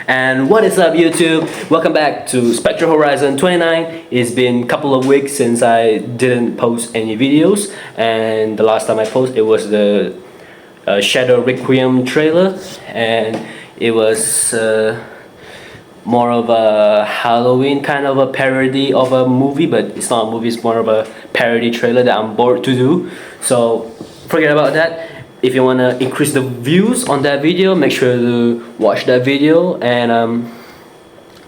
And what is up, YouTube? Welcome back to SpectreHorizon29. It's been a couple of weeks since I didn't post any videos, and the last time I posted it was the Shadow Requiem trailer, and it was more of a Halloween kind of a parody of a movie, but it's not a movie, it's more of a parody trailer that I'm bored to do. So forget about that. If you want to increase the views on that video, make sure to watch that video, and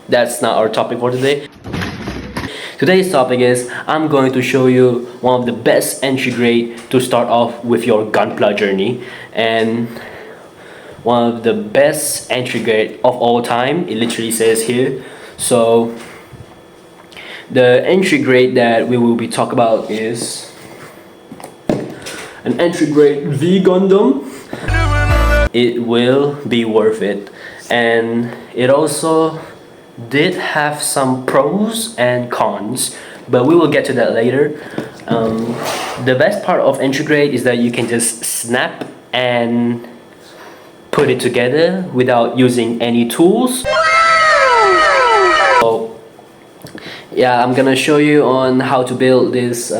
that's not our topic for today. Today's topic is I'm going to show you one of the best entry grade to start off with your Gunpla journey, and one of the best entry grade of all time. It literally says here. So the entry grade that we will be talking about is an entry grade V Gundam. It will be worth it, and it also did have some pros and cons, but we will get to that later. The best part of entry grade is that you can just snap and put it together without using any tools. So yeah, I'm gonna show you on how to build this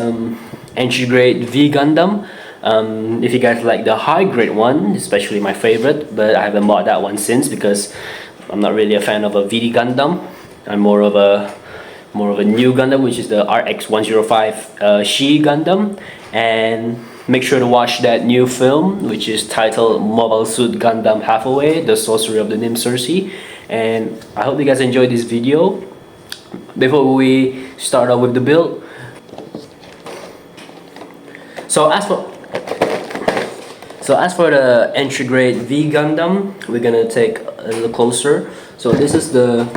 entry grade V Gundam. If you guys like the high grade one, especially my favorite, but I haven't bought that one since because I'm not really a fan of a VD Gundam. I'm more of a new Gundam, which is the RX-105 She Gundam. And make sure to watch that new film, which is titled Mobile Suit Gundam Hathaway, The Sorcery of the Nymph Cersei. And I hope you guys enjoyed this video. Before we start off with the build, So as for the entry grade V Gundam, we're gonna take a little closer. So this is the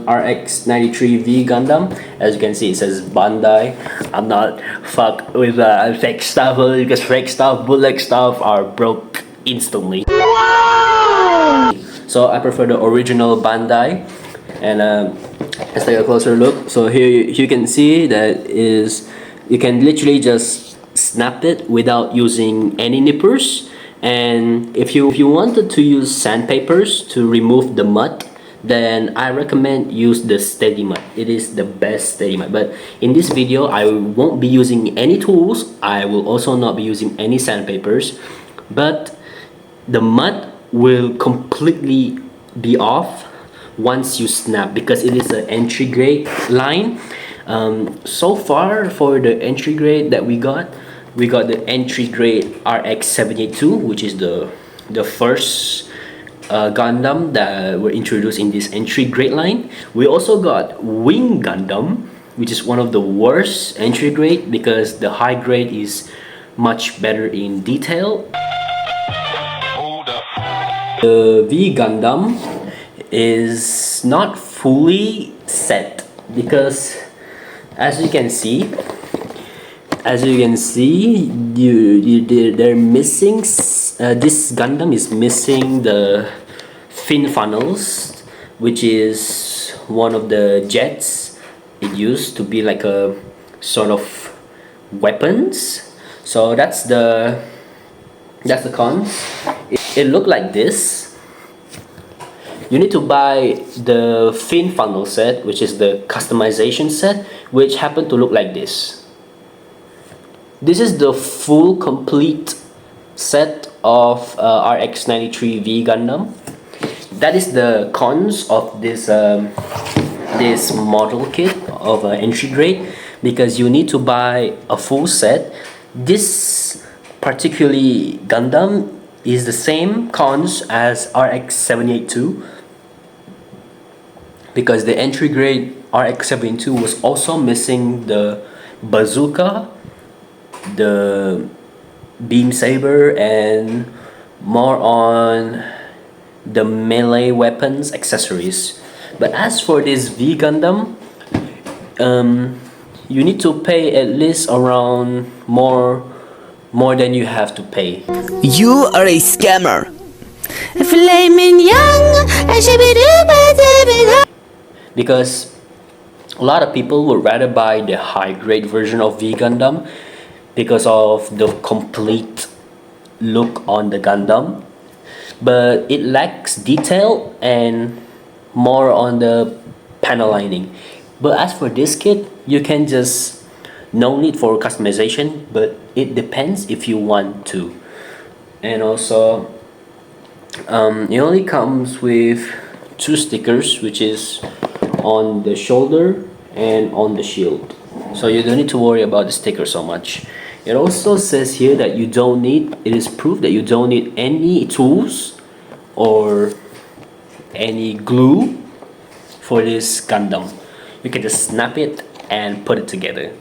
RX-93 V Gundam. As you can see, it says Bandai. I'm not fucked with fake stuff because fake stuff, bootleg stuff are broke instantly. So I prefer the original Bandai. And let's take a closer look. So here you can see that you can literally just snap it without using any nippers. And if you wanted to use sandpapers to remove the mud, then I recommend use the steady mud. It is the best steady mud. But in this video, I won't be using any tools. I will also not be using any sandpapers, but the mud will completely be off once you snap, because it is an entry grade line. So far for the entry grade that we got the entry grade RX-782, which is the first Gundam that were introduced in this entry grade line. We also got Wing Gundam, which is one of the worst entry grade because the high grade is much better in detail. The V Gundam is not fully set because as you can see, they're missing. This Gundam is missing the fin funnels, which is one of the jets it used to be like a sort of weapons. So that's the cons. It looked like this. You need to buy the fin funnel set, which is the customization set, which happened to look like this. This is the full complete set of RX-93 V Gundam. That is the cons of this this model kit of entry grade, because you need to buy a full set. This particularly Gundam is the same cons as RX-782, because the entry grade RX-782 was also missing the bazooka, the beam saber, and more on the melee weapons accessories. But as for this V Gundam, you need to pay at least around more than you have to pay. You are a scammer. Because a lot of people would rather buy the high grade version of V Gundam because of the complete look on the Gundam. but it lacks detail and more on the panel lining. But as for this kit, you can just, no need for customization, but it depends if you want to. And also it only comes with 2 stickers, which is on the shoulder and on the shield, so you don't need to worry about the sticker so much. It also says here that you don't need, it is proof that you don't need any tools or any glue for this Gundam. You can just snap it and put it together.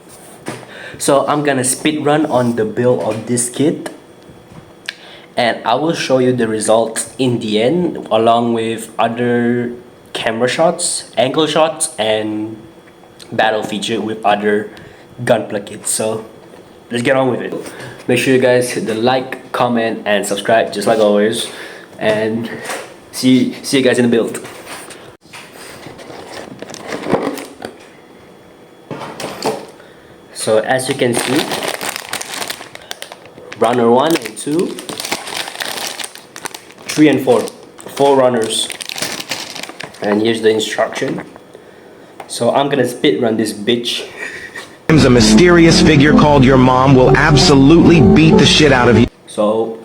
So I'm gonna speed run on the build of this kit, and I will show you the results in the end, along with other camera shots, angle shots, and battle feature with other Gunpla kits. So let's get on with it. Make sure you guys hit the like, comment, and subscribe, just like always. And see you guys in the build. So as you can see, runner 1 and 2, 3 and 4, 4 runners. And here's the instruction. So I'm gonna speed run this bitch. A mysterious figure called your mom will absolutely beat the shit out of you. So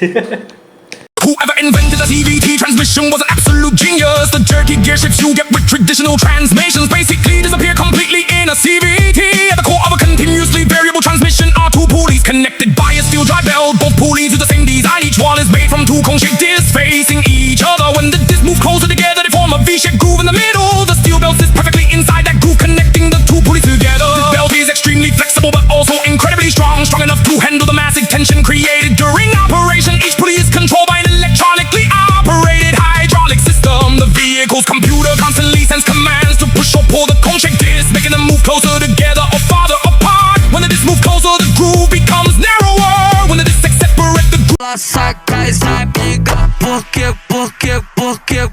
whoever invented the TVT transmission was an absolute genius. The jerky gear shifts you get with traditional transmissions basically disappear completely in a CVT. At the core of a continuously variable transmission are 2 pulleys connected by a steel drive belt. Both pulleys use the same design. Each one is made from 2 cone-shaped discs facing each other. When the discs move closer together, they form a V-shaped groove in the middle. The steel belt sits perfectly inside that groove, connecting the 2 pulleys together. This belt is extremely flexible but also incredibly strong enough to handle the massive tension created during operation. Each pulley is controlled by an electronically operated hydraulic system. The vehicle's computer constantly sends commands to push or pull the cone-shaped discs, making them move closer together or farther apart. When the discs move closer, the groove becomes narrower. When the discs separate, the groove Saca essa amiga, porque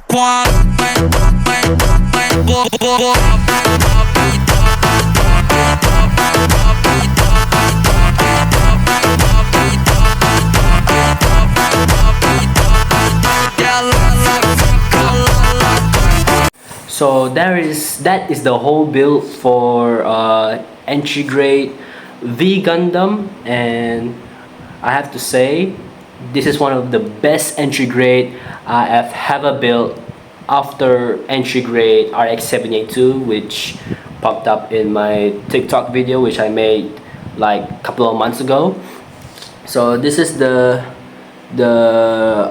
quando So that is the whole build for entry grade V Gundam, and I have to say this is one of the best entry grade I have ever built after entry grade RX-782, which popped up in my TikTok video, which I made like a couple of months ago. So this is the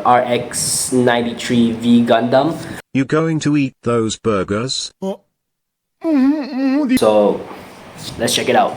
RX-93V Gundam. You going to eat those burgers? So let's check it out.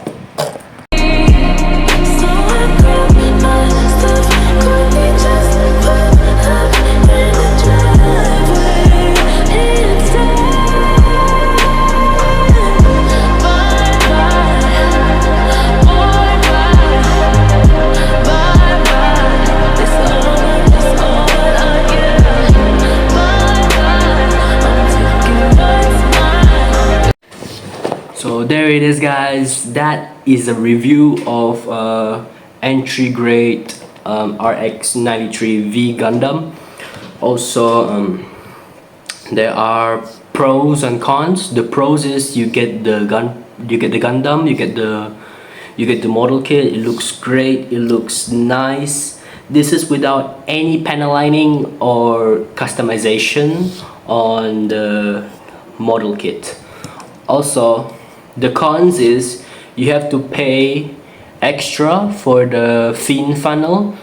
So there it is, guys. That is a review of entry grade RX-93V Gundam. Also there are pros and cons. The pros is you get the Gundam, you get the model kit. It looks great, it looks nice. This is without any panel lining or customization on the model kit. Also, the cons is you have to pay extra for the fin funnel.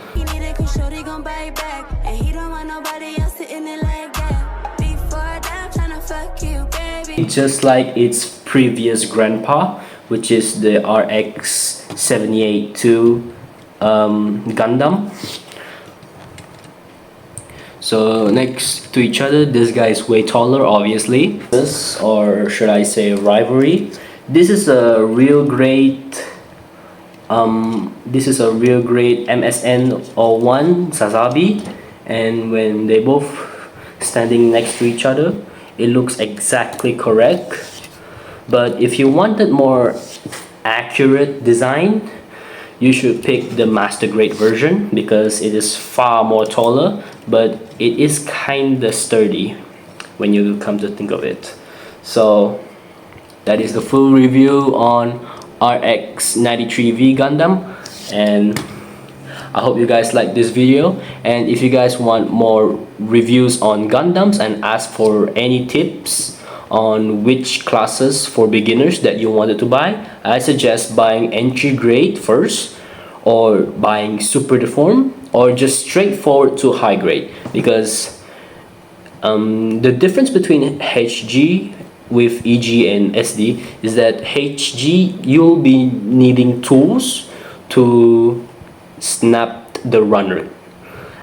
Just like its previous grandpa, which is the RX-782 Gundam. So next to each other, this guy is way taller, obviously. This, or should I say, rivalry. This is a real great MSN01 Sazabi, and when they both standing next to each other, it looks exactly correct. But if you wanted more accurate design, you should pick the master grade version because it is far more taller, but it is kinda sturdy when you come to think of it. So that is the full review on RX-93V Gundam, and I hope you guys like this video. And if you guys want more reviews on Gundams and ask for any tips on which classes for beginners that you wanted to buy, I suggest buying entry grade first, or buying super deform, or just straightforward to high grade, because the difference between HG with EG and SD is that HG, you'll be needing tools to snap the runner.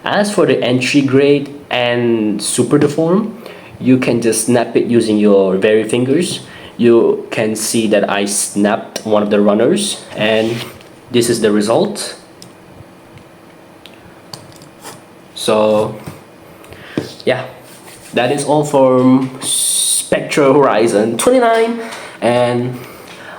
As for the entry grade and super deform, you can just snap it using your very fingers. You can see that I snapped one of the runners, and this is the result. So yeah, that is all from SpectreHorizon29, and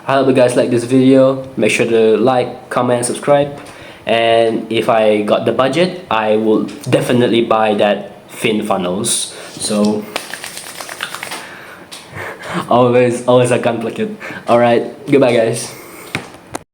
I hope you guys like this video. Make sure to like, comment, subscribe, and if I got the budget, I will definitely buy that fin funnels. So always a Gunpla kid. Alright, goodbye guys.